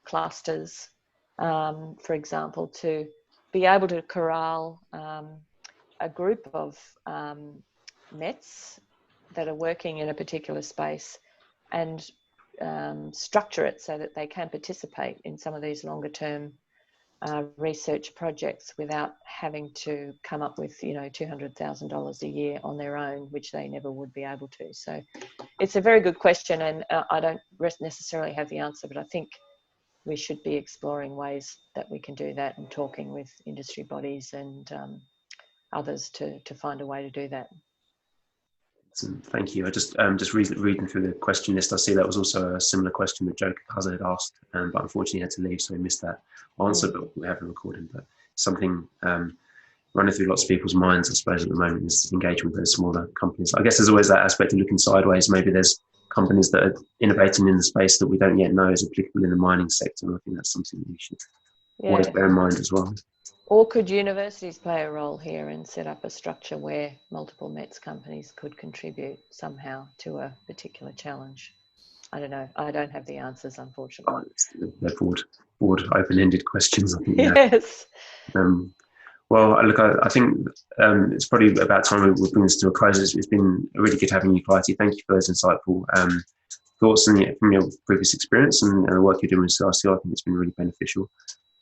clusters, for example, to be able to corral a group of METS that are working in a particular space and structure it so that they can participate in some of these longer term research projects without having to come up with $200,000 a year on their own, which they never would be able to. So it's a very good question, and I don't necessarily have the answer, but I think we should be exploring ways that we can do that and talking with industry bodies and others to find a way to do that. Thank you. I just reading through the question list, I see that was also a similar question that Joe Kaza had asked, but unfortunately had to leave, so we missed that answer, but we have a recording. But something running through lots of people's minds, I suppose, at the moment is engagement with those smaller companies. I guess there's always that aspect of looking sideways. Maybe there's companies that are innovating in the space that we don't yet know is applicable in the mining sector, and I think that's something that we should always bear in mind as well. Or could universities play a role here and set up a structure where multiple METS companies could contribute somehow to a particular challenge? I don't know. I don't have the answers, unfortunately. They're broad open-ended questions, I think. Yes. Well, look, I think it's probably about time we bring this to a close. It's been really good having you, Clytie. Thank you for those insightful thoughts from your previous experience and the work you're doing with CRC. I think it's been really beneficial.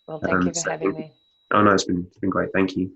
Well, thank you for having me. Oh no, it's been great. Thank you.